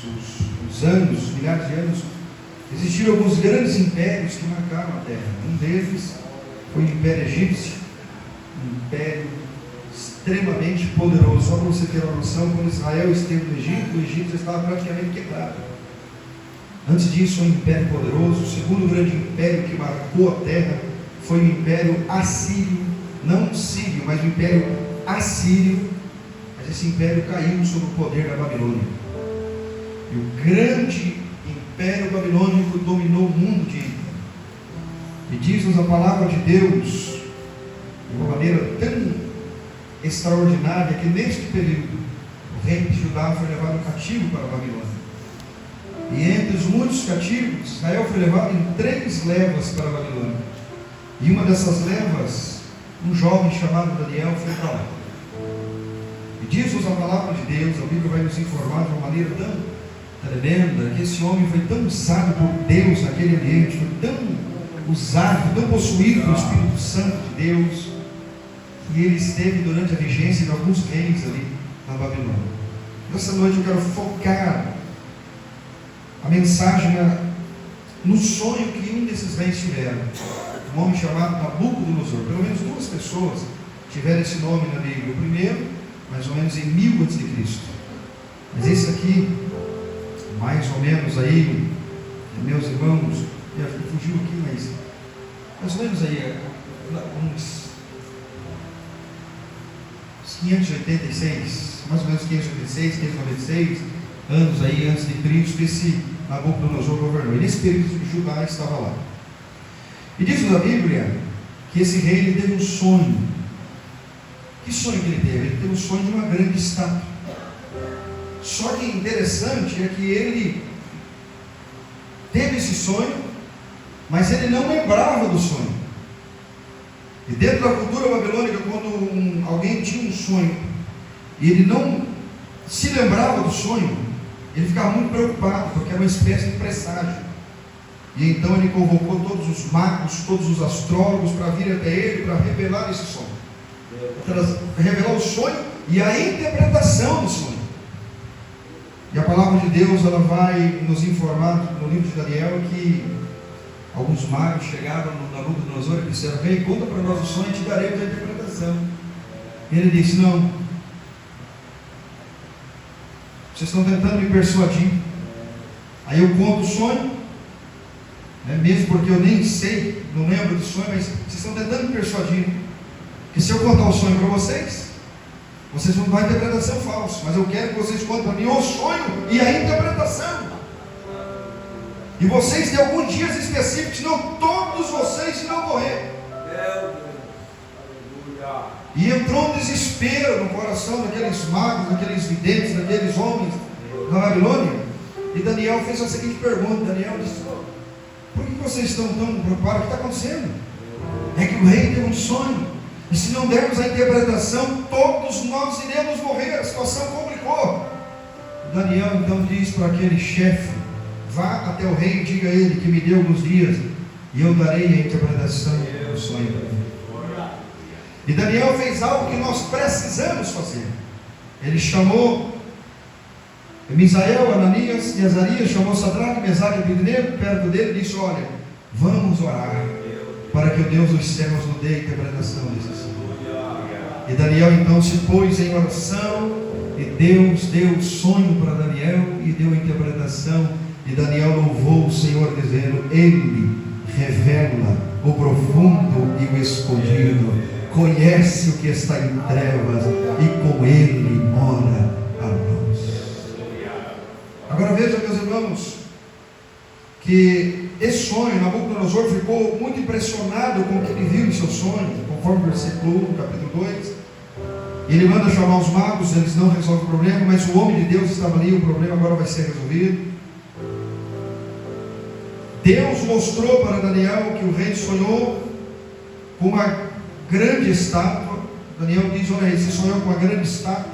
os anos, os milhares de anos, existiram alguns grandes impérios que marcaram a terra. Um deles foi o Império Egípcio, um império extremamente poderoso. Só para você ter uma noção, quando Israel esteve no Egito, o Egito estava praticamente quebrado. Antes disso, um império poderoso. O segundo grande império que marcou a terra foi o Império Assírio, não sírio, mas o Império Assírio. Mas esse império caiu sob o poder da Babilônia. E o grande Império Babilônico dominou o mundo e diz-nos a palavra de Deus de uma maneira tão extraordinária que neste período o rei de Judá foi levado cativo para a Babilônia. E entre os muitos cativos, Israel foi levado em 3 levas para a Babilônia. E uma dessas levas, um jovem chamado Daniel foi para lá. E diz-nos a palavra de Deus, a Bíblia vai nos informar de uma maneira tão tremenda, que esse homem foi tão usado por Deus naquele ambiente, foi tão usado, tão possuído pelo Espírito Santo de Deus, que ele esteve durante a vigência de alguns reis ali na Babilônia. Nessa noite eu quero focar a mensagem no sonho que um desses reis tiveram. Um homem chamado Nabucodonosor. Pelo menos 2 pessoas tiveram esse nome na Bíblia. O primeiro, mais ou menos em 1000 a.C. Mas esse aqui, mais ou menos aí, meus irmãos, fugiu aqui, mas mais ou menos aí, uns 586, mais ou menos 586, 596 anos aí antes de Cristo, esse Nabucodonosor governou. E nesse período de Judá estava lá. E diz na Bíblia que esse rei ele teve um sonho. Que sonho que ele teve? Ele teve um sonho de uma grande estátua. Só que interessante é que ele teve esse sonho, mas ele não lembrava do sonho. E dentro da cultura babilônica, quando alguém tinha um sonho e ele não se lembrava do sonho, ele ficava muito preocupado, porque era uma espécie de presságio. E então ele convocou todos os magos, todos os astrólogos para vir até ele, para revelar esse sonho, para revelar o sonho e a interpretação do sonho. E a palavra de Deus ela vai nos informar no livro de Daniel que alguns magos chegaram no Nabucodonosor e disseram: rei, conta para nós o sonho e te daremos a interpretação. E ele disse: não, vocês estão tentando me persuadir. Aí eu conto o sonho, mesmo porque eu nem sei, não lembro do sonho, mas vocês estão tentando me persuadir. Que se eu contar o sonho para vocês vão dar a interpretação falsa. Mas eu quero que vocês contem para mim o sonho e a interpretação. E vocês têm alguns dias específicos, senão todos vocês irão morrer. E entrou um desespero no coração daqueles magos, daqueles videntes, daqueles homens da Babilônia. E Daniel fez a seguinte pergunta. Daniel disse: por que vocês estão tão preocupados? O que está acontecendo? É que o rei tem um sonho, e se não dermos a interpretação, todos nós iremos morrer. A situação complicou. Daniel então diz para aquele chefe: vá até o rei e diga a ele que me dê alguns dias, e eu darei a interpretação do sonho. E Daniel fez algo que nós precisamos fazer. Ele chamou Misael, Ananias e Azarias, chamou Sadraque, Mesaque e Abednego perto dele e disse: olha, vamos orar para que o Deus dos céus nos dê a interpretação desse sonho. E Daniel então se pôs em oração, e Deus deu o sonho para Daniel e deu a interpretação. E Daniel louvou o Senhor dizendo: ele revela o profundo e o escondido, conhece o que está em trevas, e com ele mora a luz. Agora veja, meus irmãos, que esse sonho, Nabucodonosor ficou muito impressionado com o que ele viu em seu sonho, conforme o versículo 1, capítulo 2. Ele manda chamar os magos, eles não resolvem o problema, mas o homem de Deus estava ali, o problema agora vai ser resolvido. Deus mostrou para Daniel que o rei sonhou com uma grande estátua. Daniel diz: olha, esse sonhou com uma grande estátua,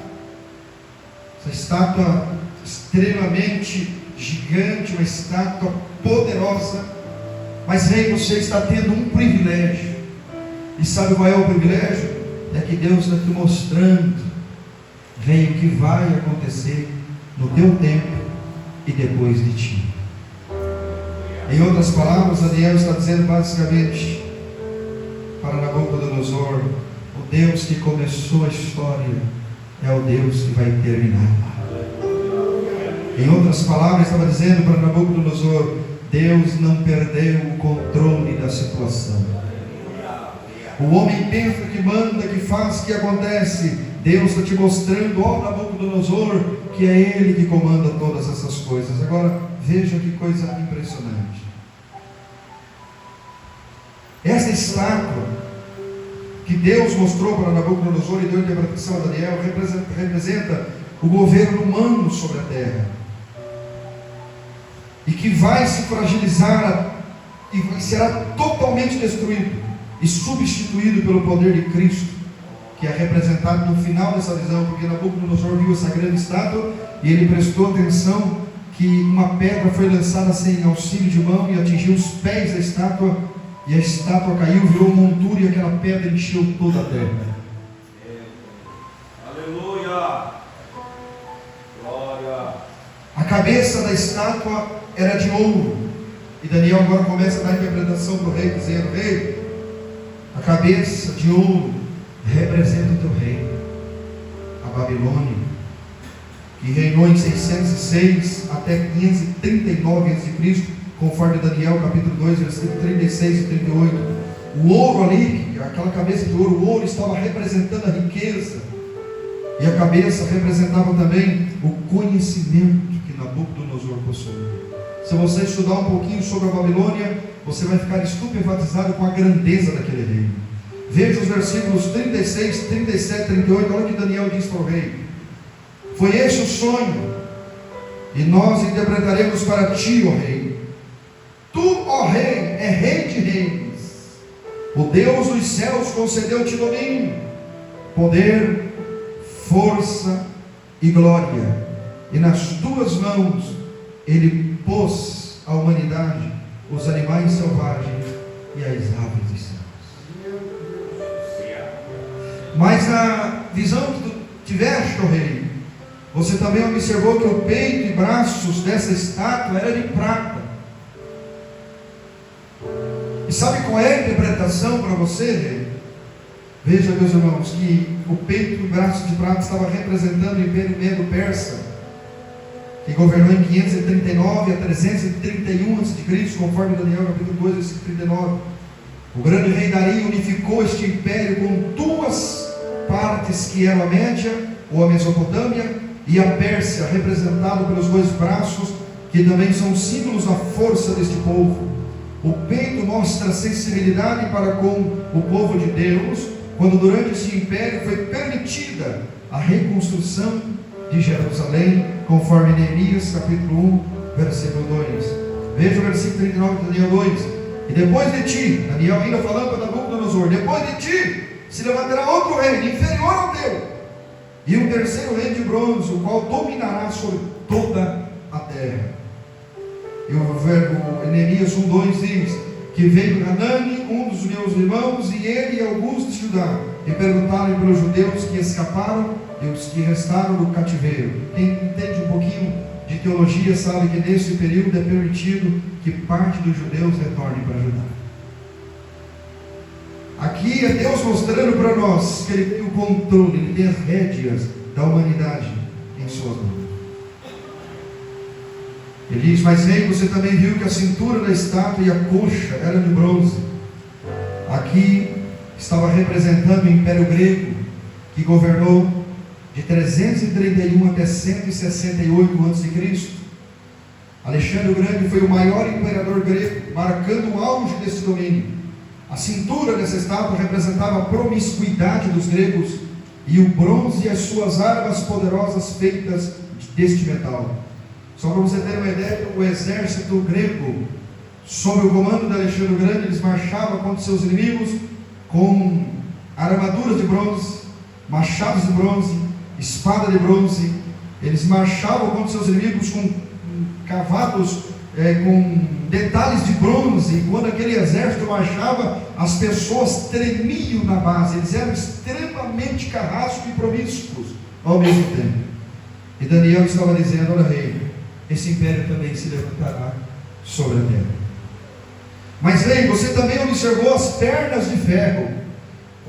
essa estátua extremamente gigante, uma estátua poderosa. Mas rei, você está tendo um privilégio. E sabe qual é o privilégio? É que Deus está te mostrando, rei, o que vai acontecer no teu tempo e depois de ti. Em outras palavras, Daniel está dizendo basicamente para Nabucodonosor: o Deus que começou a história é o Deus que vai terminá-la. Em outras palavras, estava dizendo para Nabucodonosor: Deus não perdeu o controle da situação. O homem pensa que manda, que faz, que acontece. Deus está te mostrando, ó Nabucodonosor, que é Ele que comanda todas essas coisas. Agora, veja que coisa impressionante. Essa estátua que Deus mostrou para Nabucodonosor e deu interpretação a Daniel representa o governo humano sobre a terra, e que vai se fragilizar e será totalmente destruído e substituído pelo poder de Cristo, que é representado no final dessa visão, porque Nabucodonosor viu essa grande estátua e ele prestou atenção que uma pedra foi lançada sem auxílio de mão e atingiu os pés da estátua, e a estátua caiu, virou montura, e aquela pedra encheu toda a terra. Aleluia! Glória! A cabeça da estátua era de ouro, e Daniel agora começa a dar interpretação para o rei, dizendo: rei, a cabeça de ouro representa o teu rei, a Babilônia, que reinou em 606 até 539 a.C., conforme Daniel capítulo 2, versículo 36 e 38. O ouro ali, aquela cabeça de ouro, o ouro estava representando a riqueza, e a cabeça representava também o conhecimento que Nabucodonosor possuía. Se você estudar um pouquinho sobre a Babilônia, você vai ficar estupefatizado com a grandeza daquele reino. Veja os versículos 36, 37, 38, olha o que Daniel diz para o rei: foi este o sonho, e nós interpretaremos para ti, ó rei. Tu, ó rei, é rei de reis. O Deus dos céus concedeu-te domínio, poder, força e glória, e nas tuas mãos Ele pôs a humanidade, os animais selvagens e as aves dos céus. Mas na visão que tu tiveste, ó rei, você também observou que o peito e braços dessa estátua era de prata. E sabe qual é a interpretação para você, rei? Veja, meus irmãos, que o peito e braços de prata estava representando o Império Medo-Persa, que governou em 539 a 331 a.C., conforme Daniel capítulo 2, versículo 39. O grande rei Dario unificou este império com duas partes, que eram a Média, ou a Mesopotâmia, e a Pérsia, representado pelos dois braços, que também são símbolos da força deste povo. O peito mostra sensibilidade para com o povo de Deus, quando durante este império foi permitida a reconstrução de Jerusalém, conforme Neemias capítulo 1, versículo 2. Veja o versículo 39 de Daniel 2. E depois de ti, Daniel ainda falando para Nabucodonosor, depois de ti se levantará outro rei, inferior ao teu, e um terceiro rei de bronze, o qual dominará sobre toda a terra. E o verbo Neemias 1:2 diz que veio Hanani, um dos meus irmãos, e ele e alguns de Judá, e perguntaram pelos judeus que escaparam e os que restaram no cativeiro. Quem entende um pouquinho de teologia sabe que nesse período é permitido que parte dos judeus retorne para Judá. Aqui é Deus mostrando para nós que Ele tem o controle, Ele tem as rédeas da humanidade em suas mãos. Ele diz: mas rei, você também viu que a cintura da estátua e a coxa eram de bronze. Aqui estava representando o Império Grego, que governou de 331 até 168 a.C. Alexandre o Grande foi o maior imperador grego, marcando o auge desse domínio. A cintura dessa estátua representava a promiscuidade dos gregos, e o bronze e as suas armas poderosas feitas deste metal. Só para você ter uma ideia, o exército grego, sob o comando de Alexandre o Grande, eles marchavam contra seus inimigos com armaduras de bronze, machados de bronze, espada de bronze. Eles marchavam contra seus inimigos com cavalos, com detalhes de bronze. E quando aquele exército marchava, as pessoas tremiam na base. Eles eram extremamente carrascos e promíscuos ao mesmo tempo. E Daniel estava dizendo: olha rei, esse império também se levantará sobre a terra. Mas bem, você também observou as pernas de ferro.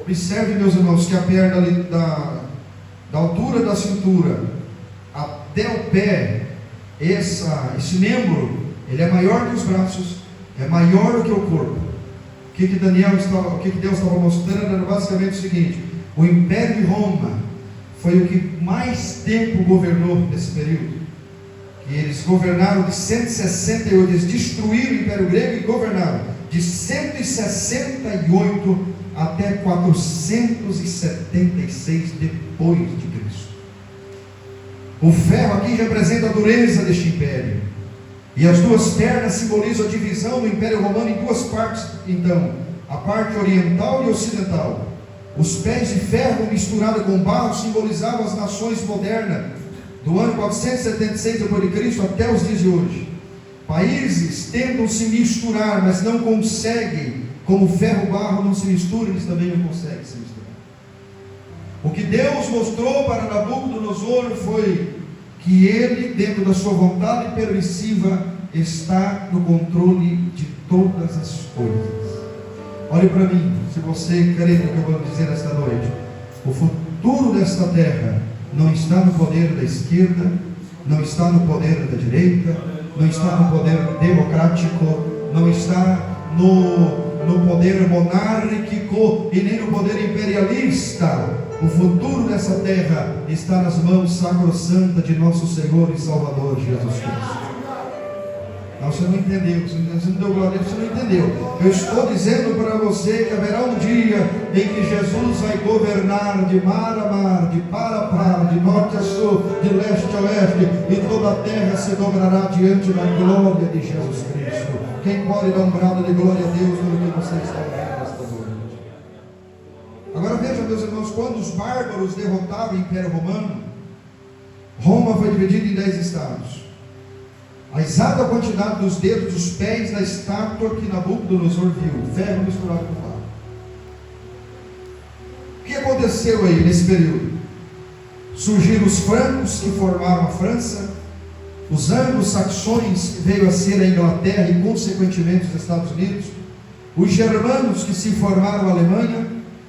Observe, meus irmãos, que a perna ali da altura da cintura até o pé, esse membro, ele é maior que os braços, é maior do que o corpo. O que Deus estava mostrando era basicamente o seguinte: o Império de Roma foi o que mais tempo governou nesse período. Que eles governaram de 168, eles destruíram o Império Grego e governaram de 168 até 476 depois de Cristo. O ferro aqui representa a dureza deste império, e as duas pernas simbolizam a divisão do Império Romano em duas partes. Então, a parte oriental e ocidental. Os pés de ferro misturados com barro simbolizavam as nações modernas do ano 476 d.C. até os dias de hoje. Países tentam se misturar, mas não conseguem. Como ferro e barro não se misturam, eles também não conseguem se misturar. O que Deus mostrou para Nabucodonosor foi que ele, dentro da sua vontade permissiva, está no controle de todas as coisas. Olhe para mim, se você crê no que eu vou dizer esta noite. O futuro desta terra não está no poder da esquerda, não está no poder da direita, não está no poder democrático, não está no poder monárquico e nem no poder imperialista. O futuro dessa terra está nas mãos sacrossantas de nosso Senhor e Salvador Jesus Cristo. Não, você não entendeu, você não deu glória, você não entendeu. Eu estou dizendo para você que haverá um dia em que Jesus vai governar de mar a mar, de par a par, de norte a sul, de leste a oeste, e toda a terra se dobrará diante da glória de Jesus Cristo. Quem pode dar um brado de glória a Deus pelo que você está vendo esta noite? Agora veja, meus irmãos, quando os bárbaros derrotaram o Império Romano, Roma foi dividida em 10 estados. A exata quantidade dos dedos dos pés da estátua que Nabucodonosor viu, ferro misturado com barro. O que aconteceu aí nesse período? Surgiram os francos que formaram a França, os anglo-saxões que veio a ser a Inglaterra e consequentemente os Estados Unidos, os germanos que se formaram a Alemanha,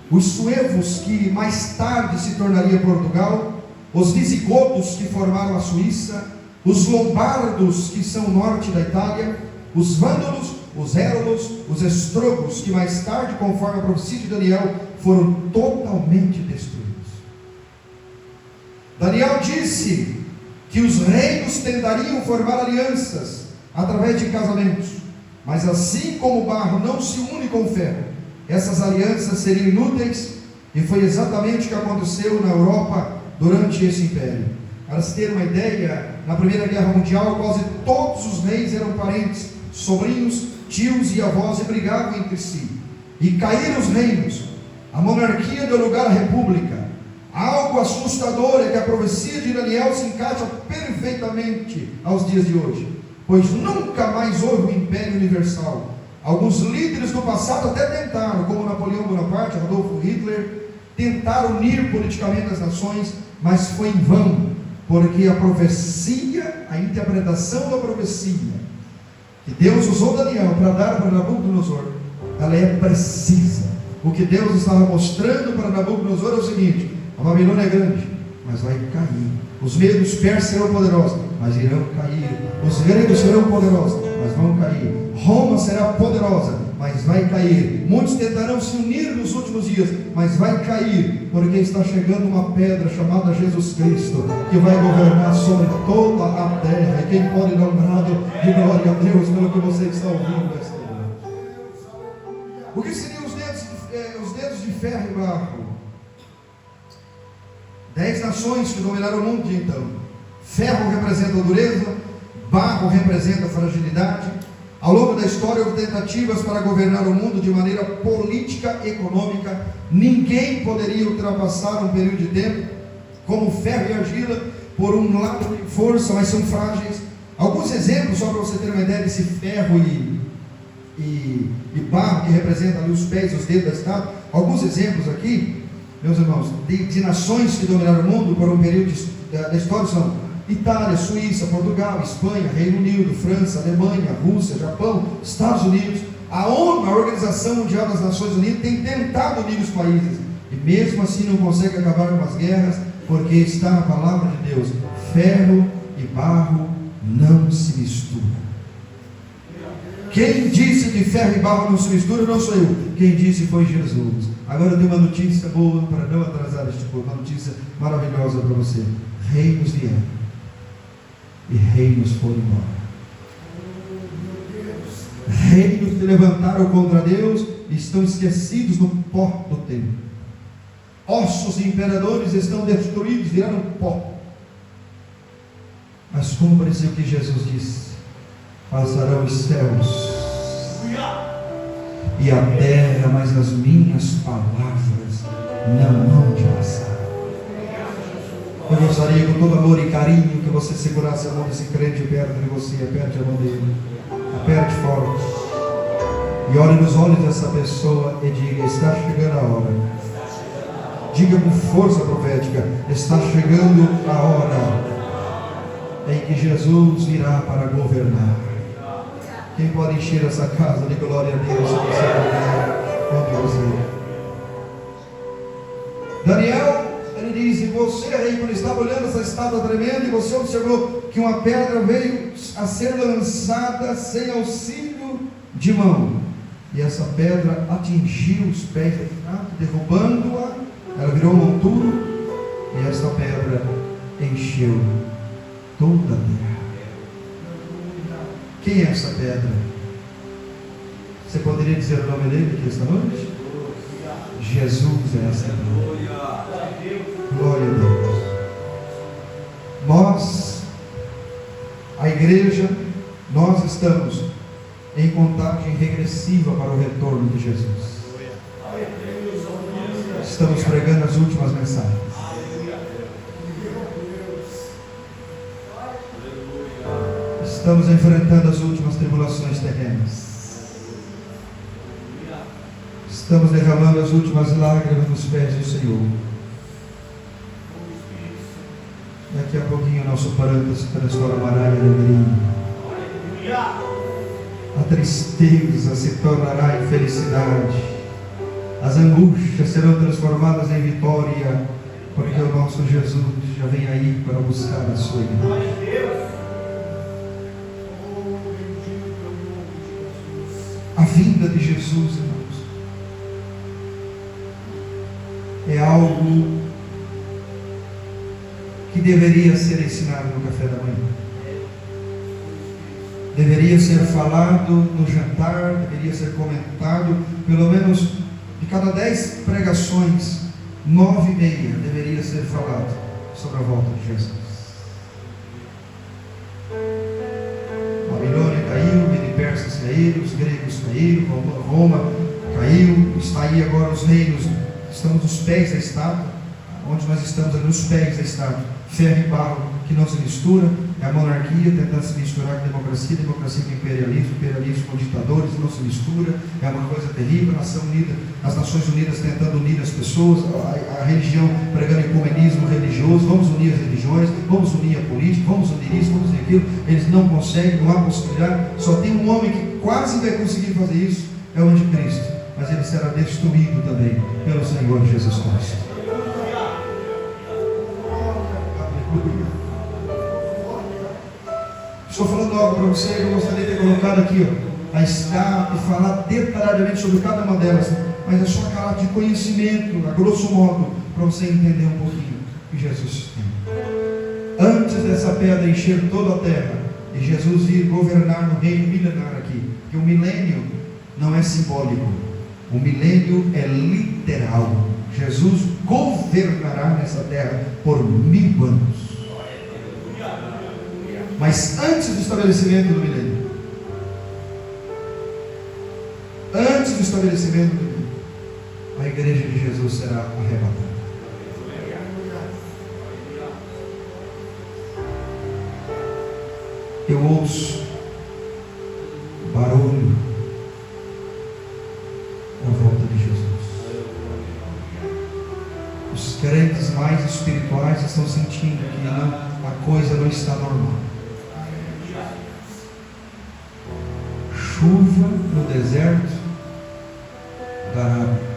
os suevos que mais tarde se tornaria Portugal, os visigodos que formaram a Suíça, os lombardos que são o norte da Itália, os vândalos, os hérodos, os estrogos que mais tarde, conforme a profecia de Daniel, foram totalmente destruídos. Daniel disse que os reinos tentariam formar alianças através de casamentos, mas assim como o barro não se une com o ferro, essas alianças seriam inúteis, e foi exatamente o que aconteceu na Europa durante esse império. Para se ter uma ideia, na Primeira Guerra Mundial, quase todos os reis eram parentes, sobrinhos, tios e avós, e brigavam entre si. E caíram os reinos. A monarquia deu lugar à república. Algo assustador é que a profecia de Daniel se encaixa perfeitamente aos dias de hoje, pois nunca mais houve um império universal. Alguns líderes do passado até tentaram, como Napoleão Bonaparte, Adolfo Hitler, tentaram unir politicamente as nações, mas foi em vão. Porque a profecia, a interpretação da profecia que Deus usou Daniel para dar para Nabucodonosor, ela é precisa. O que Deus estava mostrando para Nabucodonosor é o seguinte: a Babilônia é grande, mas vai cair. Os meios persas serão poderosos, mas irão cair. Os gregos serão poderosos, mas vão cair. Roma será poderosa, mas vai cair. Muitos tentarão se unir nos últimos dias, mas vai cair, porque está chegando uma pedra chamada Jesus Cristo, que vai governar sobre toda a terra. E quem pode dar um brado de glória a Deus pelo que você está ouvindo esta noite? O que seriam os dedos de ferro e barro? 10 nações que dominaram o mundo de então. Ferro representa a dureza, barro representa a fragilidade. Ao longo da história houve tentativas para governar o mundo de maneira política e econômica. Ninguém poderia ultrapassar um período de tempo. Como ferro e argila, por um lado tem força, mas são frágeis. Alguns exemplos, só para você ter uma ideia desse ferro e barro que representa ali os pés e os dedos da estátua. Alguns exemplos aqui, meus irmãos, de nações que dominaram o mundo por um período da história são Itália, Suíça, Portugal, Espanha, Reino Unido, França, Alemanha, Rússia, Japão, Estados Unidos. A ONU, a Organização Mundial das Nações Unidas, tem tentado unir os países, e mesmo assim não consegue acabar com as guerras, porque está na palavra de Deus: ferro e barro não se misturam. Quem disse que ferro e barro não se misturam não sou eu, quem disse foi Jesus. Agora eu tenho uma notícia boa para não atrasar este culto, uma notícia maravilhosa para você: reinos vieram e reinos foram embora. Reinos se levantaram contra Deus e estão esquecidos no pó do tempo. Ossos de imperadores estão destruídos, viraram pó. Mas cumpre-se o que Jesus disse: passarão os céus e a terra, mas as minhas palavras não hão de passar. Eu gostaria, com todo amor e carinho, que você segurasse a mão desse crente perto de você. Aperte a mão dele, aperte forte, e olhe nos olhos dessa pessoa e diga: está chegando a hora. Diga com força profética: está chegando a hora em que Jesus virá para governar. Quem pode encher essa casa de glória a Deus, se você puder, quando você. Daniel, ele diz: e você, rei, quando estava olhando essa estátua tremenda, e você observou que uma pedra veio a ser lançada sem auxílio de mão, e essa pedra atingiu os pés da estátua, derrubando-a. Ela virou um monturo, e essa pedra encheu toda a terra. Quem é essa pedra? Você poderia dizer o nome dele aqui esta noite? Jesus é essa pedra. Glória a Deus. Nós, a igreja, nós estamos em contagem regressiva para o retorno de Jesus. Estamos pregando as últimas mensagens. Estamos enfrentando as últimas tribulações terrenas. Estamos derramando as últimas lágrimas nos pés do Senhor. Daqui a pouquinho o nosso pranto se transformará em alegria. A tristeza se tornará em felicidade. As angústias serão transformadas em vitória, porque o nosso Jesus já vem aí para buscar a sua igreja. A vinda de Jesus, irmãos, é algo que deveria ser ensinado no café da manhã. Deveria ser falado no jantar, deveria ser comentado, pelo menos de cada 10 pregações, 9 e meia deveria ser falado sobre a volta de Jesus. Babilônia caiu, Mede-Persas caíram, os gregos caíram, Roma caiu, está aí agora os reinos. Estamos nos pés da estátua, onde nós estamos ali nos pés da estátua. Ferro e barro que não se mistura, é a monarquia tentando se misturar com democracia com imperialismo com ditadores, não se mistura, é uma coisa terrível. Nação unida, as Nações Unidas tentando unir as pessoas, a religião pregando ecumenismo religioso, vamos unir as religiões, vamos unir a política, vamos unir isso, vamos unir aquilo. Eles não conseguem, não há possibilidade. Só tem um homem que quase vai conseguir fazer isso, é o Anticristo, mas ele será destruído também pelo Senhor Jesus Cristo. Estou falando algo para você que eu gostaria de ter colocado aqui, a estar e falar detalhadamente sobre cada uma delas, mas é só caráter de conhecimento, a grosso modo, para você entender um pouquinho o que Jesus tem. Antes dessa pedra encher toda a terra e Jesus vir governar no reino milenar aqui, que o milênio não é simbólico, o milênio é literal. Jesus governará nessa terra por 1000 anos. Mas antes do estabelecimento do milênio, a igreja de Jesus será arrebatada. Eu ouço o barulho da volta de Jesus. Os crentes mais espirituais estão sentindo que a a coisa não está normal. Chuva no deserto da Arábia,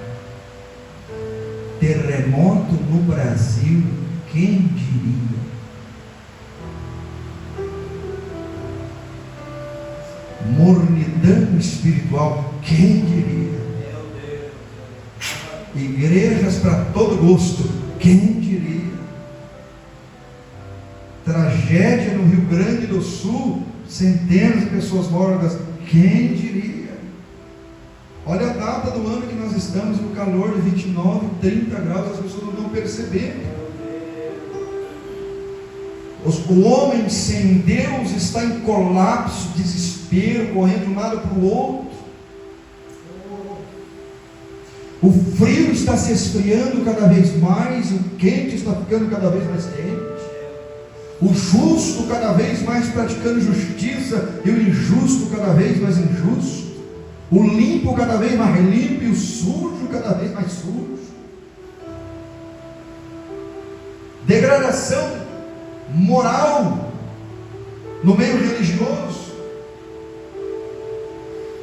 terremoto no Brasil, quem diria? Mornidão espiritual, quem diria? Igrejas para todo gosto, quem diria? Tragédia no Rio Grande do Sul, centenas de pessoas mortas, quem diria? Olha a data do ano que nós estamos, no calor de 29, 30 graus, as pessoas não estão percebendo. O homem sem Deus está em colapso, desespero, correndo de um lado para o outro. O frio está se esfriando cada vez mais, o quente está ficando cada vez mais quente. O justo cada vez mais praticando justiça, e o injusto cada vez mais injusto. O limpo cada vez mais limpo, e o sujo cada vez mais sujo. Degradação moral no meio religioso,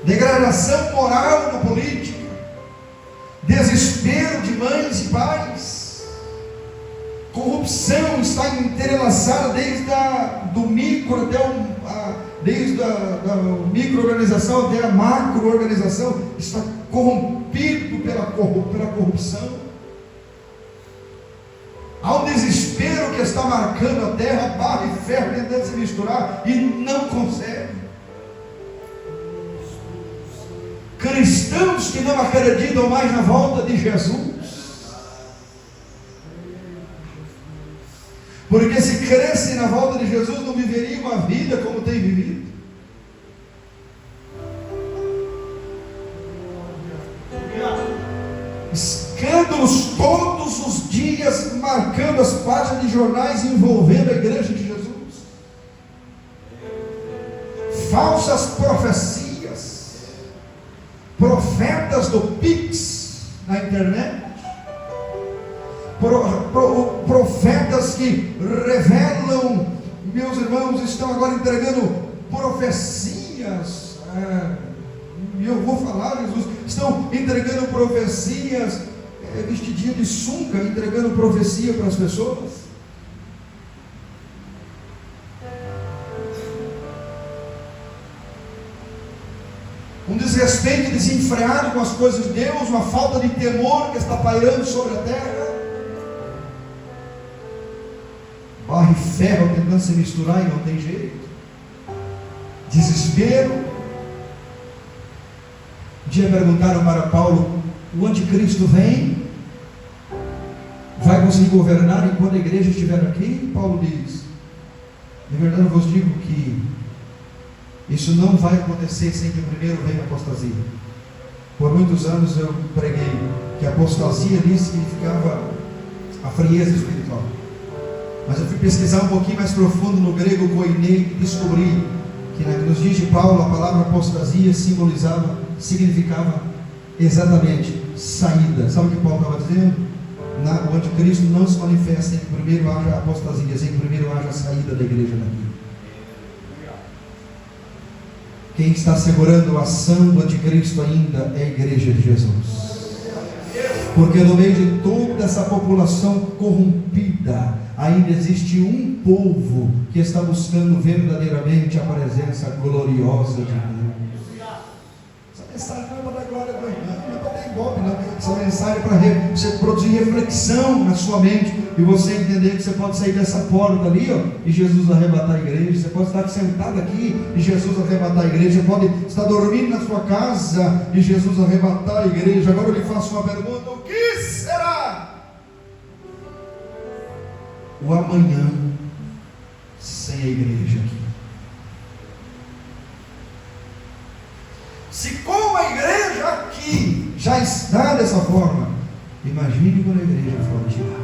degradação moral na política, desespero de mães e pais, corrupção está entrelaçada do micro até desde a micro-organização até a macro-organização, está corrompido pela corrupção. Há um desespero que está marcando a terra, barro e ferro tentando se misturar e não consegue. Cristãos que não acreditam mais na volta de Jesus, porque se crescem na volta de Jesus não viveriam a vida como tem vivido. Escândalos todos os dias marcando as páginas de jornais envolvendo a igreja de Jesus. Falsas profecias, profetas do Pix na internet, profetas que revelam, meus irmãos, estão agora entregando profecias. Eu vou falar, Jesus, estão entregando profecias, vestidinho de sunga, entregando profecia para as pessoas. Um desrespeito desenfreado com as coisas de Deus, uma falta de temor que está pairando sobre a terra. Barro e ferro tentando se misturar e não tem jeito. Desespero. Um dia perguntaram para Paulo: o anticristo vem? Vai conseguir governar enquanto a igreja estiver aqui? Paulo diz: de verdade eu vos digo que isso não vai acontecer sem que primeiro venha a apostasia. Por muitos anos eu preguei que a apostasia ali significava a frieza espiritual. Mas eu fui pesquisar um pouquinho mais profundo no grego koinei e descobri que nos dias de Paulo a palavra apostasia significava exatamente saída. Sabe o que Paulo estava dizendo? O anticristo não se manifesta sem que primeiro haja apostasia, sem que primeiro haja saída da igreja daqui. Quem está segurando a ação do anticristo ainda é a igreja de Jesus. Porque no meio de toda essa população corrompida, ainda existe um povo que está buscando verdadeiramente a presença gloriosa de Deus. Essa mensagem não é para dar glória a Deus, não é para dar golpe, não. Essa mensagem é para você produzir reflexão na sua mente e você entender que você pode sair dessa porta ali, e Jesus arrebatar a igreja. Você pode estar sentado aqui e Jesus arrebatar a igreja. Você pode estar dormindo na sua casa e Jesus arrebatar a igreja. Agora eu lhe faço uma pergunta: o que será o amanhã sem a igreja aqui? Se com a igreja aqui já está dessa forma, imagine quando a igreja for tirada.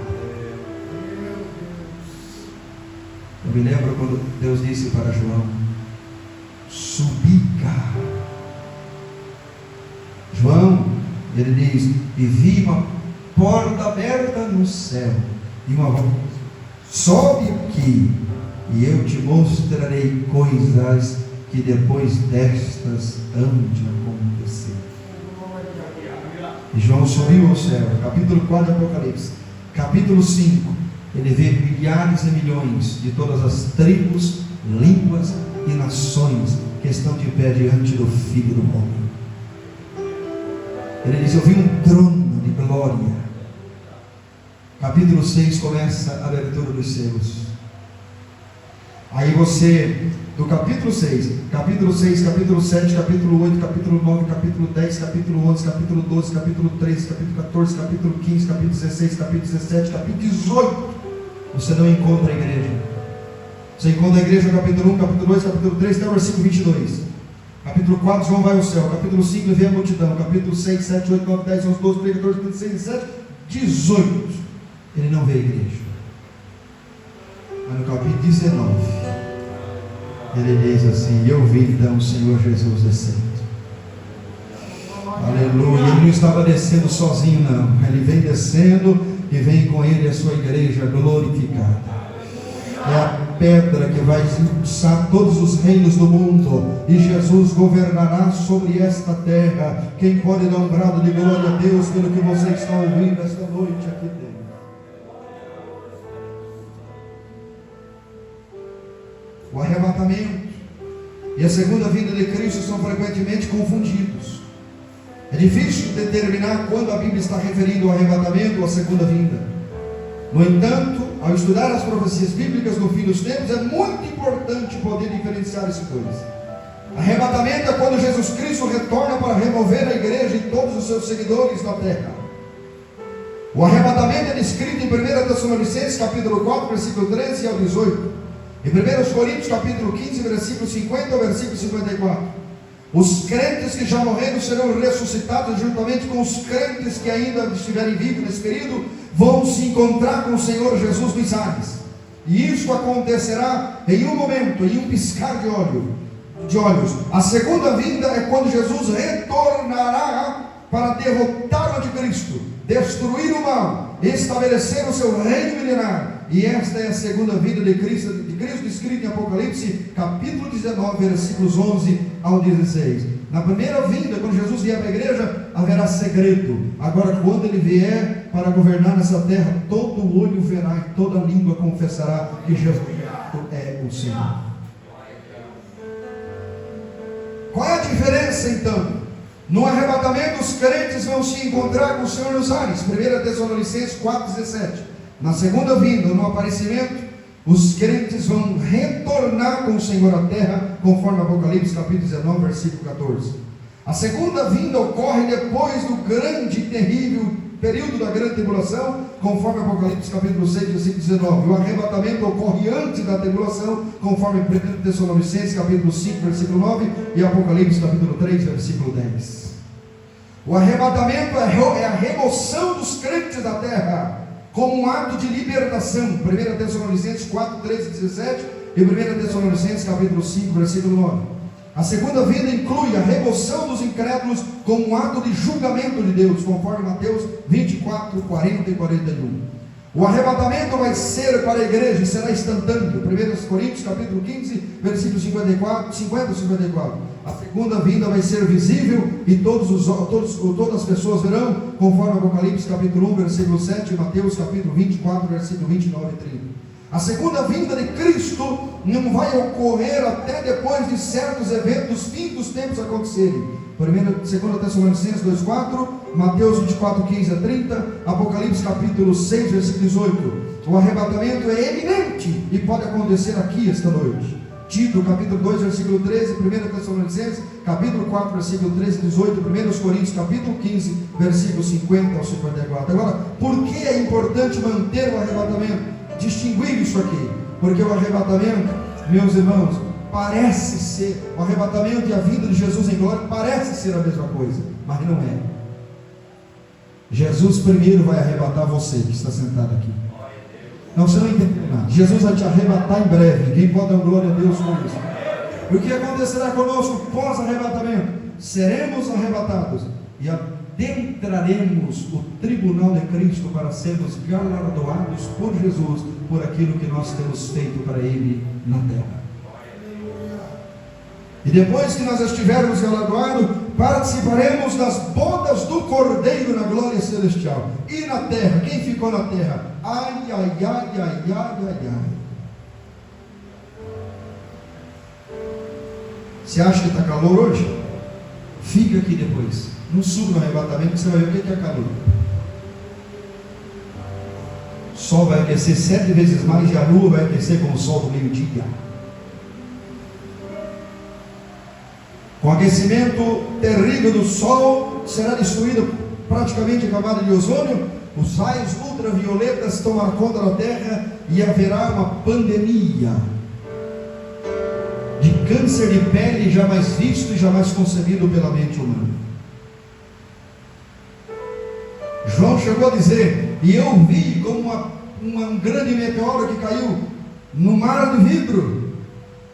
Eu me lembro quando Deus disse para João: subi cá. João, ele diz: e vi uma porta aberta no céu, e uma voz: sobe aqui. e eu te mostrarei coisas que depois destas hão de acontecer. E João subiu ao céu, capítulo 4 de Apocalipse, capítulo 5, ele vê milhares e milhões de todas as tribos, línguas e nações que estão de pé diante do Filho do Homem. Ele diz: eu vi um trono de glória. Capítulo 6 começa a abertura dos selos. Aí você, do capítulo 6, capítulo 7, capítulo 8, capítulo 9, capítulo 10, capítulo 11, capítulo 12, capítulo 13, capítulo 14, capítulo 15, capítulo 16, capítulo 17, capítulo 18, você não encontra a igreja. Você encontra a igreja no capítulo 1, capítulo 2, capítulo 3, até o versículo 22. Capítulo 4, João vai ao céu. Capítulo 5, ele vê a multidão. Capítulo 6, 7, 8, 9, 10, 11, 12, 13, 14, 15, 16, 17, 18. Ele não vê a igreja. Mas no capítulo 19, ele diz assim: eu vi então o Senhor Jesus descendo. Aleluia. Ele não estava descendo sozinho, não. Ele vem descendo e vem com ele a sua igreja glorificada. É a pedra que vai expulsar todos os reinos do mundo, e Jesus governará sobre esta terra. Quem pode dar um brado de glória a Deus pelo que você está ouvindo esta noite aqui dentro? O arrebatamento e a segunda vinda de Cristo são frequentemente confundidos. É difícil determinar quando a Bíblia está referindo ao arrebatamento ou à segunda vinda. No entanto, ao estudar as profecias bíblicas no fim dos tempos, é muito importante poder diferenciar esses dois. Arrebatamento é quando Jesus Cristo retorna para remover a igreja e todos os seus seguidores da terra. O arrebatamento é descrito em 1 Tessalonicenses capítulo 4, versículo 13 ao 18. Em 1 Coríntios capítulo 15, versículo 50 ao versículo 54. Os crentes que já morreram serão ressuscitados juntamente com os crentes que ainda estiverem vivos nesse período, vão se encontrar com o Senhor Jesus nos ares. E isso acontecerá em um momento, em um piscar de olhos. A segunda vinda é quando Jesus retornará para derrotar o anticristo, destruir o mal, estabelecer o seu reino milenar. E esta é a segunda vinda de Cristo descrita em Apocalipse capítulo 19, versículos 11 ao 16. Na primeira vinda, quando Jesus vier para a igreja, haverá segredo. Agora, quando ele vier para governar nessa terra, todo olho verá e toda língua confessará que Jesus é o Senhor. Qual é a diferença então? No arrebatamento, os crentes vão se encontrar com o Senhor nos ares. 1 Tessalonicenses 4,17. Na segunda vinda, no aparecimento, os crentes vão retornar com o Senhor à terra, conforme Apocalipse capítulo 19, versículo 14. A segunda vinda ocorre depois do grande e terrível período da grande tribulação, conforme Apocalipse capítulo 6, versículo 19. O arrebatamento ocorre antes da tribulação, conforme 1 Tessalonicenses capítulo 5, versículo 9, e Apocalipse capítulo 3, versículo 10. O arrebatamento é a remoção dos crentes da terra, como um ato de libertação. 1 Tessalonicenses 4, 13 e 17 e 1 Tessalonicenses capítulo 5, versículo 9. A segunda vinda inclui a remoção dos incrédulos como um ato de julgamento de Deus, conforme Mateus 24, 40 e 41. O arrebatamento vai ser para a igreja e será instantâneo. 1 Coríntios capítulo 15, versículo 50 e 54. A segunda vinda vai ser visível e todas as pessoas verão, conforme Apocalipse capítulo 1, versículo 7 e Mateus capítulo 24, versículo 29 e 30. A segunda vinda de Cristo não vai ocorrer até depois de certos eventos, fim dos tempos acontecerem. 2 Tessalonicenses 2,4, Mateus 24, 15 a 30, Apocalipse capítulo 6, versículo 18. O arrebatamento é eminente e pode acontecer aqui esta noite. Tito capítulo 2, versículo 13, 1 Tessalonicenses capítulo 4, versículo 13 e 18, 1 Coríntios capítulo 15, versículo 50 ao 54. Agora, por que é importante manter o arrebatamento? Distinguir isso aqui, porque o arrebatamento, meus irmãos, parece ser, o arrebatamento e a vinda de Jesus em glória parece ser a mesma coisa, mas não é. Jesus primeiro vai arrebatar você que está sentado aqui. Não, você não entendeu nada. Jesus vai te arrebatar em breve. Quem pode dar glória a Deus com isso? E o que acontecerá conosco pós-arrebatamento? Seremos arrebatados. E adentraremos o tribunal de Cristo para sermos galardoados por Jesus, por aquilo que nós temos feito para Ele na terra. E depois que nós estivermos galardoados, participaremos das bodas do Cordeiro na glória celestial. E na terra, quem ficou na terra? Ai, ai, ai, ai, ai, ai, ai. Você acha que está calor hoje? Fica aqui depois. Não suba no arrebatamento, que você vai ver o que é calor. O sol vai aquecer 7 vezes mais e a lua vai aquecer como o sol do meio-dia. Com o aquecimento terrível do sol, será destruída praticamente a camada de ozônio, os raios ultravioletas tomarão conta da terra e haverá uma pandemia de câncer de pele jamais visto e jamais concebido pela mente humana. João chegou a dizer, e eu vi como um grande meteoro que caiu no mar de vidro,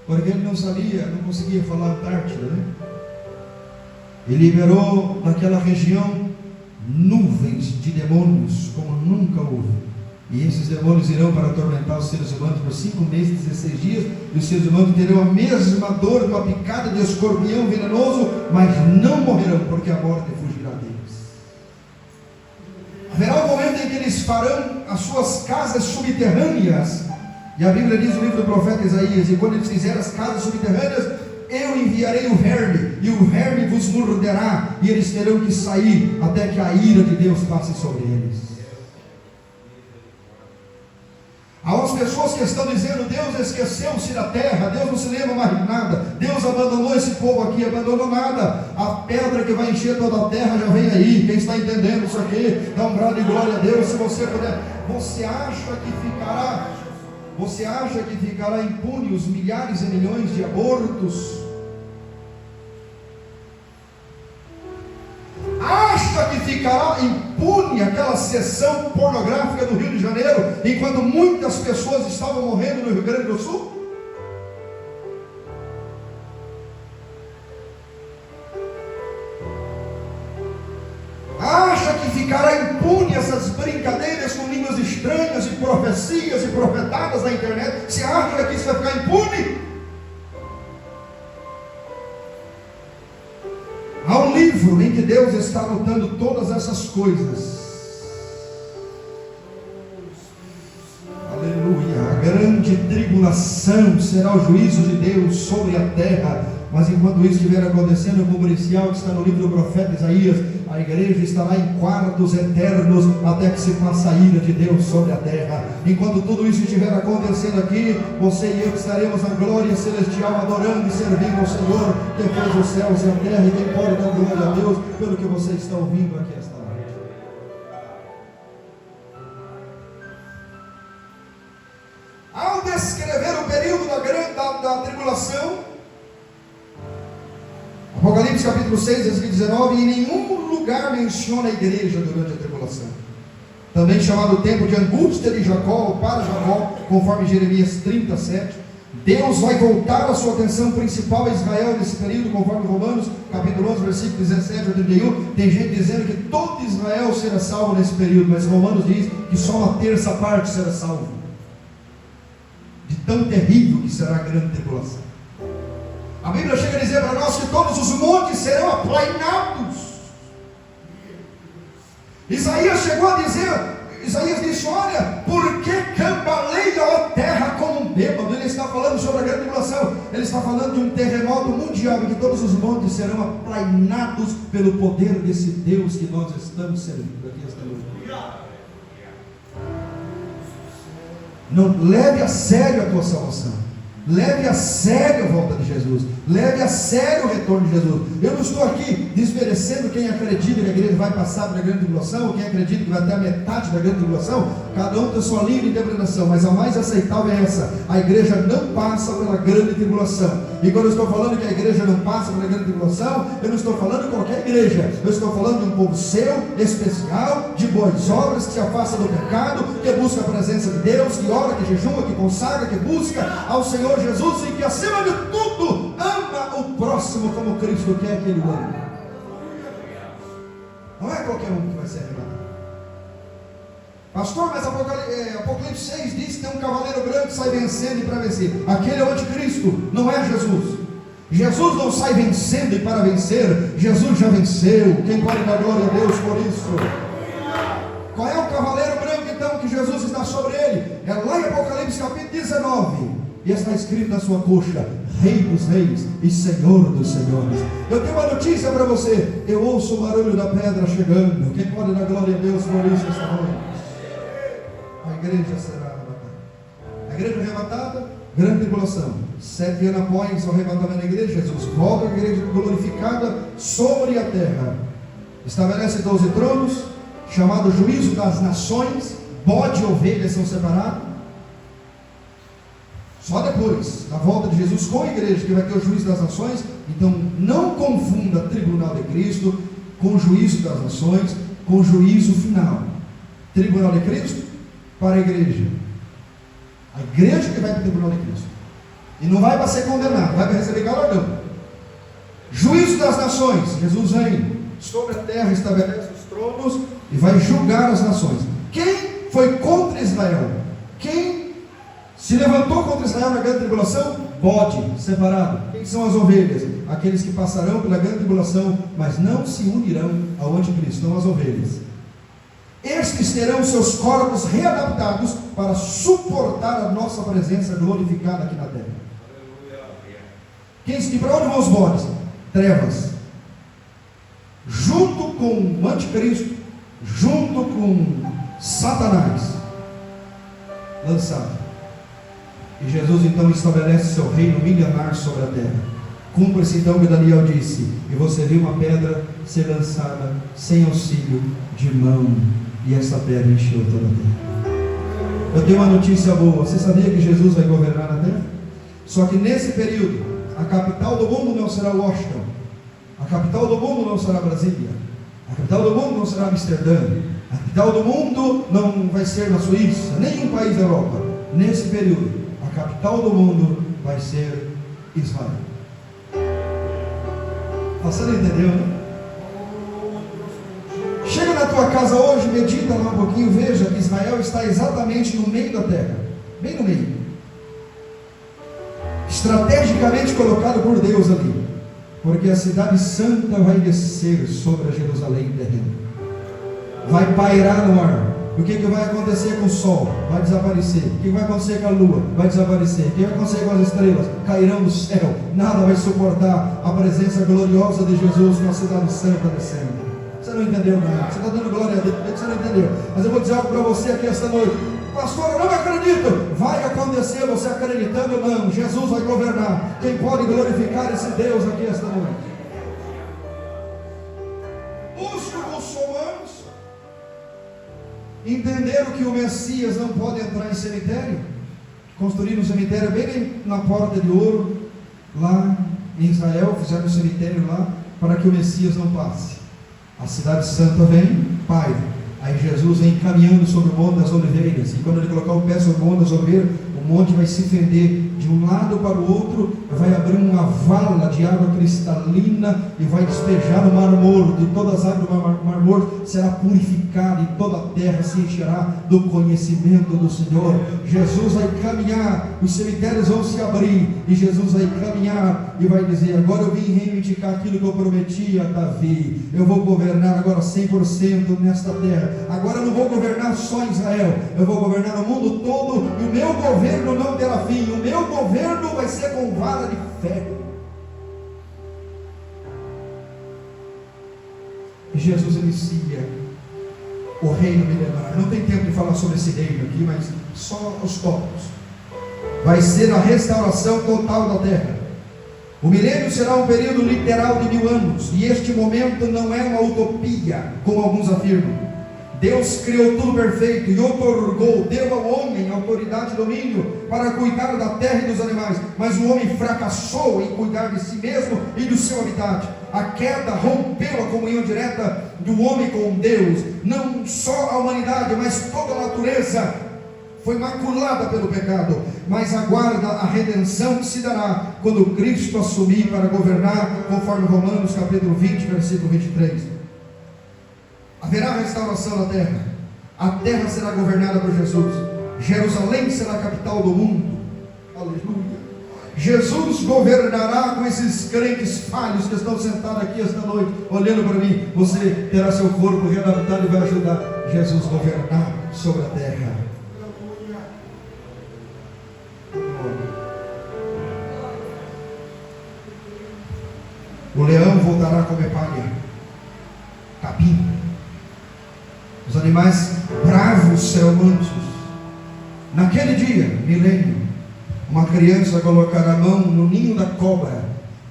porque ele não sabia, não conseguia falar Antártida, né? E liberou naquela região nuvens de demônios como nunca houve. E esses demônios irão para atormentar os seres humanos por 5 meses e 16 dias, e os seres humanos terão a mesma dor de uma picada de escorpião venenoso, mas não morrerão, porque a morte fugirá deles. Haverá um momento em que eles farão as suas casas subterrâneas, e a Bíblia diz no livro do profeta Isaías, e quando eles fizerem as casas subterrâneas, eu enviarei o verme, e o verme vos morderá, e eles terão que sair, até que a ira de Deus passe sobre eles. Há umas pessoas que estão dizendo, Deus esqueceu-se da terra, Deus não se lembra mais de nada, Deus abandonou esse povo aqui, abandonou nada, a pedra que vai encher toda a terra já vem aí. Quem está entendendo isso aqui, dá um grado de glória a Deus, se você puder. Você acha que ficará impune os milhares e milhões de abortos? Acha que ficará impune aquela sessão pornográfica do Rio de Janeiro, enquanto muitas pessoas estavam morrendo no Rio Grande do Sul? Acha que ficará impune essas brincadeiras com línguas estranhas e profecias e profetadas na internet? Você acha que isso vai ficar impune? Há um livro em que Deus está anotando todas essas coisas. Aleluia. A grande tribulação será o juízo de Deus sobre a terra. Mas enquanto isso estiver acontecendo, o comercial que está no livro do profeta Isaías, a igreja estará em quartos eternos até que se faça a ira de Deus sobre a terra. Enquanto tudo isso estiver acontecendo aqui, você e eu estaremos na glória celestial, adorando e servindo ao Senhor, que fez os céus e a terra, e quem pode dar glória a Deus pelo que você está ouvindo aqui esta noite. Ao descrever o período da tribulação, Apocalipse capítulo 6, versículo 19, em nenhum lugar menciona a igreja durante a tribulação. Também chamado tempo de angústia de Jacó, ou para Jacó, conforme Jeremias 37. Deus vai voltar a sua atenção principal a Israel nesse período, conforme Romanos capítulo 11, versículo 17 a 31. Tem gente dizendo que todo Israel será salvo nesse período, mas Romanos diz que só uma terça parte será salvo. De tão terrível que será a grande tribulação. A Bíblia chega a dizer para nós que todos os montes serão aplainados. Isaías chegou a dizer, Isaías disse, olha, por que cambaleia a terra como um bêbado? Ele está falando sobre a grande tribulação. Ele está falando de um terremoto mundial, em que todos os montes serão aplainados pelo poder desse Deus que nós estamos servindo aqui esta noite. Não leve a sério a tua salvação. Leve a sério a volta de Jesus. Leve a sério o retorno de Jesus. Eu não estou aqui desmerecendo quem acredita que a igreja vai passar pela grande tribulação, ou quem acredita que vai até a metade da grande tribulação. Cada um tem sua livre interpretação, mas a mais aceitável é essa: a igreja não passa pela grande tribulação. E quando eu estou falando que a igreja não passa pela grande tribulação, eu não estou falando de qualquer igreja. Eu estou falando de um povo seu, especial, de boas obras, que se afasta do pecado, que busca a presença de Deus, que ora, que jejuma, que consagra, que busca ao Senhor Jesus, e que acima de tudo ama o próximo como Cristo quer que ele ame. Não é qualquer um que vai ser arrebatado. Pastor, mas Apocalipse 6 diz que tem um cavaleiro branco que sai vencendo e para vencer. Aquele é o anticristo, não é Jesus. Jesus não sai vencendo e para vencer. Jesus já venceu. Quem pode dar glória a Deus por isso? Qual é o cavaleiro branco então que Jesus está sobre ele? É lá em Apocalipse capítulo 19. E está escrito na sua coxa: Rei dos reis e Senhor dos senhores. Eu tenho uma notícia para você. Eu ouço o barulho da pedra chegando. Quem pode dar glória a Deus por isso esta noite? A igreja será arrebatada. A igreja arrebatada, grande tribulação. 7 anos após o arrebatamento da igreja, Jesus volta a igreja glorificada sobre a terra. Estabelece 12 tronos, chamado juízo das nações. Bode e ovelha são separados. Só depois da volta de Jesus com a igreja que vai ter o juízo das nações. Então não confunda tribunal de Cristo com juízo das nações, com juízo final. Tribunal de Cristo para a igreja. A igreja que vai para o tribunal de Cristo. E não vai para ser condenado, vai para receber galardão. Juízo das nações. Jesus vem sobre a terra, estabelece os tronos e vai julgar as nações. Quem foi contra Israel? Quem se levantou contra Israel na grande tribulação? Bode, separado. Quem são as ovelhas? Aqueles que passarão pela grande tribulação, mas não se unirão ao anticristo. São as ovelhas. Estes terão seus corpos readaptados para suportar a nossa presença glorificada aqui na terra. E para onde vão os bodes? Trevas. Junto com o anticristo, junto com Satanás, lançado. E Jesus então estabelece seu reino milenar sobre a terra. Cumpre-se então o que Daniel disse: e você viu uma pedra ser lançada sem auxílio de mão, e essa pedra encheu toda a terra. Eu tenho uma notícia boa. Você sabia que Jesus vai governar na terra? Só que nesse período, a capital do mundo não será Washington, a capital do mundo não será Brasília, a capital do mundo não será Amsterdã, a capital do mundo não vai ser na Suíça, nenhum país da Europa. Nesse período, a capital do mundo vai ser Israel. Você não entendeu, né? Chega na tua casa hoje, medita lá um pouquinho, veja que Israel está exatamente no meio da terra, bem no meio, estrategicamente colocado por Deus ali, porque a cidade santa vai descer sobre a Jerusalém terrena, vai pairar no ar. O que vai acontecer com o sol? Vai desaparecer. O que vai acontecer com a lua? Vai desaparecer. O que vai acontecer com as estrelas? Cairão do céu. Nada vai suportar a presença gloriosa de Jesus na cidade santa descendo. Você não entendeu nada. Você está dando glória a Deus, você não entendeu. Mas eu vou dizer algo para você aqui esta noite. Pastor, eu não acredito. Vai acontecer, você acreditando ou não. Jesus vai governar. Quem pode glorificar esse Deus aqui esta noite? Os muçulmanos entenderam que o Messias não pode entrar em cemitério. Construíram um cemitério bem na Porta de Ouro, lá em Israel. Fizeram um cemitério lá para que o Messias não passe. A cidade santa vem, Pai. Aí Jesus vem caminhando sobre o Monte das Oliveiras. E quando ele colocar o pé sobre o Monte das Oliveiras, o monte vai se fender de um lado para o outro, vai abrir uma vala de água cristalina e vai despejar no Mar Morto, e todas as águas do Mar Morto será purificada, e toda a terra se encherá do conhecimento do Senhor. Jesus vai caminhar, os cemitérios vão se abrir, e Jesus vai caminhar e vai dizer: agora eu vim reivindicar aquilo que eu prometi a Davi. Eu vou governar agora 100% nesta terra. Agora eu não vou governar só Israel, eu vou governar o mundo todo, e o meu governo não terá fim. O meu governo vai ser com vara de ferro. E Jesus inicia o reino milenar. Não tem tempo de falar sobre esse reino aqui, mas só os tópicos. Vai ser a restauração total da terra. O milênio será um período literal de 1000 anos, e este momento não é uma utopia, como alguns afirmam. Deus criou tudo perfeito e outorgou, deu ao homem autoridade e domínio para cuidar da terra e dos animais, mas o homem fracassou em cuidar de si mesmo e do seu habitat. A queda rompeu a comunhão direta do homem com Deus. Não só a humanidade, mas toda a natureza foi maculada pelo pecado, mas aguarda a redenção que se dará quando Cristo assumir para governar, conforme Romanos capítulo 20, versículo 23. haverá restauração na terra. A terra será governada por Jesus. Jerusalém será a capital do mundo. Aleluia. Jesus governará com esses crentes falhos que estão sentados aqui esta noite, olhando para mim. Você terá seu corpo readaptado e vai ajudar Jesus a governar sobre a terra. O leão voltará a comer palha, capim. Os animais bravos serão mansos. Naquele dia, milênio, uma criança colocará a mão no ninho da cobra,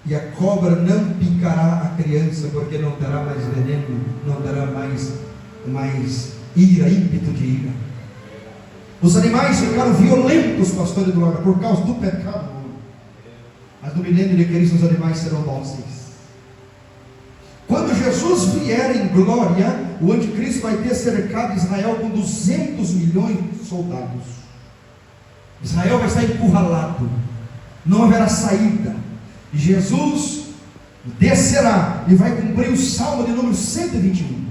e a cobra não picará a criança, porque não terá mais veneno, não terá mais ira, ímpeto de ira. Os animais ficaram violentos, pastor Eduardo, por causa do pecado. Mas no milênio de Cristo os animais serão dóceis. Quando Jesus vier em glória, o anticristo vai ter cercado Israel com 200 milhões de soldados. Israel vai estar encurralado, não haverá saída. E Jesus descerá e vai cumprir o Salmo de número 121.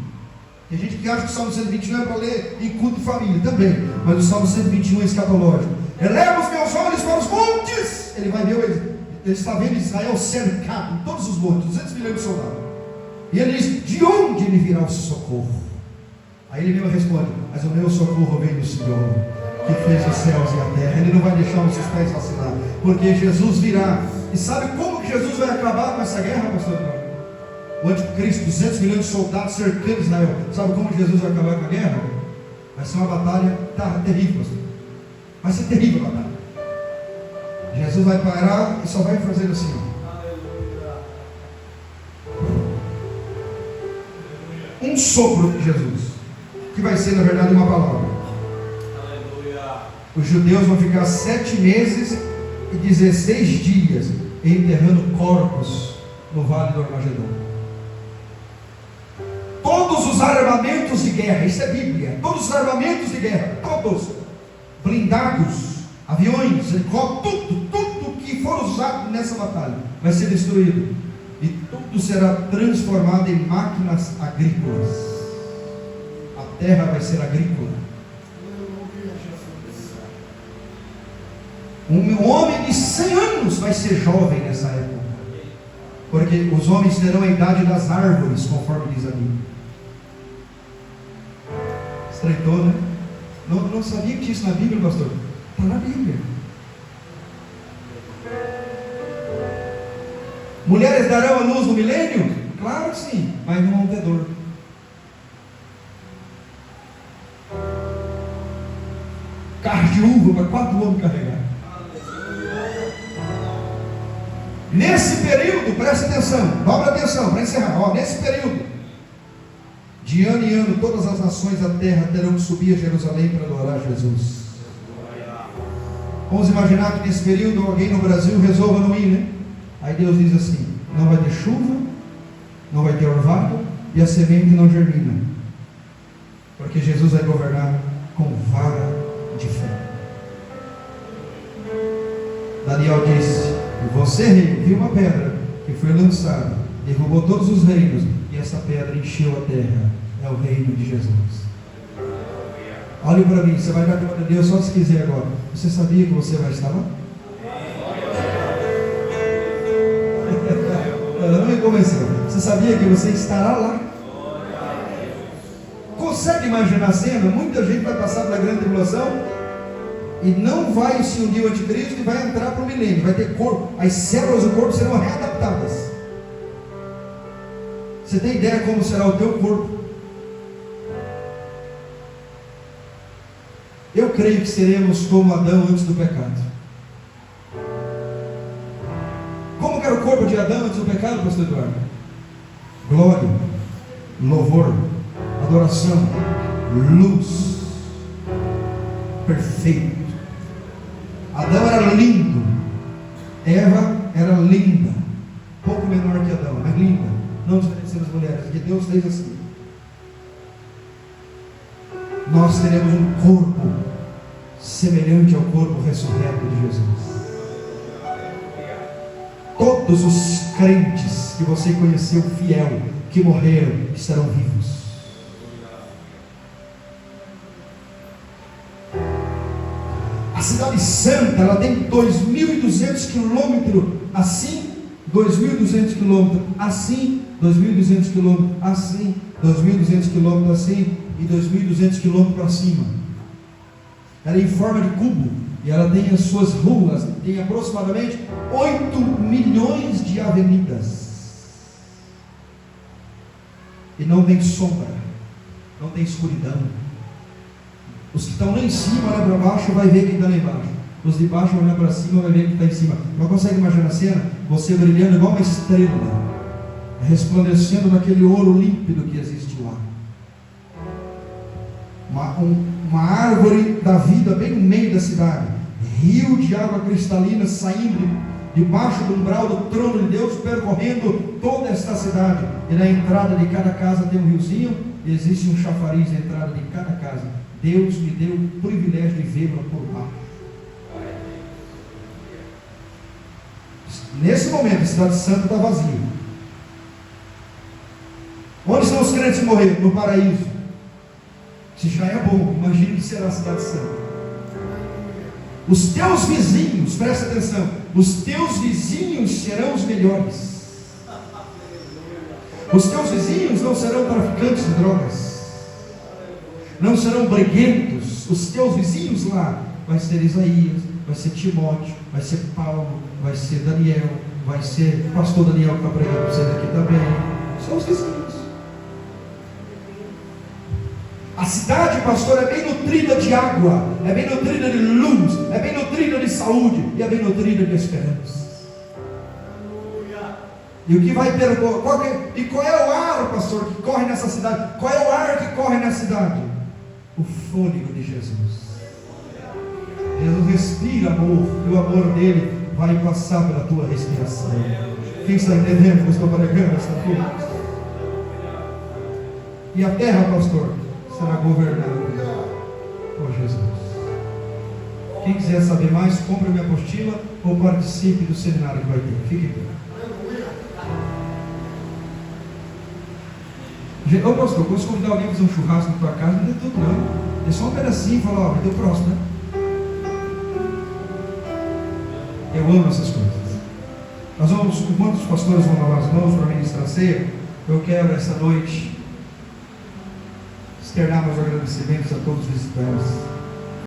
Tem gente que acha que o Salmo 121 é para ler em culto de família, também. Mas o Salmo 121 é escatológico. Eleva os meus olhos para os montes. Ele vai ver, ele está vendo Israel cercado em todos os montes, 200 milhões de soldados. E ele diz: de onde ele virá o socorro? Aí ele mesmo responde: mas o meu socorro vem do Senhor, que fez os céus e a terra. Ele não vai deixar os seus pés vacilar, porque Jesus virá. E sabe como que Jesus vai acabar com essa guerra, pastor? O anticristo, 200 milhões de soldados cercando Israel. Sabe como Jesus vai acabar com a guerra? Vai ser uma batalha terrível, pastor. Vai ser terrível a batalha. Jesus vai parar e só vai fazer assim, um sopro de Jesus, que vai ser na verdade uma palavra. Os judeus vão ficar 7 meses e 16 dias enterrando corpos no vale do Armagedon. Todos os armamentos de guerra, isso é Bíblia, todos os armamentos de guerra, todos, blindados, aviões, helicópteros, tudo que for usado nessa batalha vai ser destruído. E tudo será transformado em máquinas agrícolas. A terra vai ser agrícola. Um homem de 100 anos vai ser jovem nessa época, porque os homens terão a idade das árvores, conforme diz a Bíblia. Estreitou, né? Não sabia que tinha isso na Bíblia, pastor? Está na Bíblia. Mulheres darão a luz no milênio? Claro que sim, mas não vão ter dor. Carro de uva para 4 homens carregar. Nesse período, preste atenção, dobra atenção para encerrar. Nesse período, de ano em ano, todas as nações da terra terão que subir a Jerusalém para adorar Jesus. Vamos imaginar que nesse período alguém no Brasil resolva não ir, né? Aí Deus diz assim: não vai ter chuva, não vai ter orvalho, e a semente não germina, porque Jesus vai governar com vara de ferro. Daniel disse: e você, rei, viu uma pedra que foi lançada, derrubou todos os reinos, e essa pedra encheu a terra. É o reino de Jesus. Olhe para mim, você vai dar glória a Deus só se quiser agora. Você sabia que você vai estar lá? Não me convenceu. Você sabia que você estará lá? Consegue imaginar a cena? Muita gente vai passar pela grande tribulação e não vai se unir ao anticristo e vai entrar para o milênio. Vai ter corpo, as células do corpo serão readaptadas. Você tem ideia como será o teu corpo? Eu creio que seremos como Adão antes do pecado. Como que era o corpo de Adão antes do pecado, pastor Eduardo? Glória, louvor, adoração, luz, perfeito. Adão era lindo, Eva era linda, pouco menor que Adão, mas linda. Não diferenciamos as mulheres, porque Deus fez assim. Nós teremos um corpo semelhante ao corpo ressurreto de Jesus. Todos os crentes que você conheceu fiel, que morreram, estarão vivos. cidade santa, ela tem 2.200 quilômetros assim, 2.200 quilômetros assim, 2.200 quilômetros assim, 2.200 quilômetros assim e 2.200 quilômetros para cima. Ela é em forma de cubo e ela tem as suas ruas, tem aproximadamente 8 milhões de avenidas. E não tem sombra, não tem escuridão. Os que estão lá em cima, olham para baixo, vai ver quem está lá embaixo. Os de baixo olham para cima, vai ver quem está em cima. Não consegue imaginar a cena? Você brilhando igual uma estrela, resplandecendo naquele ouro límpido que existe lá. Uma árvore da vida bem no meio da cidade, rio de água cristalina saindo debaixo do umbral do trono de Deus, percorrendo toda esta cidade. E na entrada de cada casa tem um riozinho, e existe um chafariz na entrada de cada casa. Deus me deu o privilégio de vê-la por lá. Nesse momento a cidade santa está vazia. Onde estão os crentes que morreram? No paraíso. Se já é bom, imagine que será a cidade santa. Os teus vizinhos, presta atenção, os teus vizinhos serão os melhores. Os teus vizinhos não serão traficantes de drogas, não serão briguentos. Os teus vizinhos lá vai ser Isaías, vai ser Timóteo, vai ser Paulo, vai ser Daniel, vai ser o pastor Daniel que está pregando para vocês aqui também. São os vizinhos. A cidade, pastor, é bem nutrida de água, é bem nutrida de luz, é bem nutrida de saúde e é bem nutrida de esperança. E o que vai e qual é o ar, pastor, que corre nessa cidade? Qual é o ar que corre nessa cidade? O fôlego de Jesus. Jesus respira amor, e o amor dele vai passar pela tua respiração. Quem está entendendo que eu estou pregando essa coisa? E a terra, pastor, será governada por Jesus. Quem quiser saber mais, compre minha apostila ou participe do seminário que vai ter. Fique bem. Ô pastor, quando você convidar alguém a fazer um churrasco na tua casa, não é tudo não. É só um pedacinho e fala, ó, vai ter o próximo, né? Eu amo essas coisas. Nós vamos, enquanto os pastores vão lavar as mãos para ministrar a ceia, eu quero essa noite externar meus agradecimentos a todos os visitantes.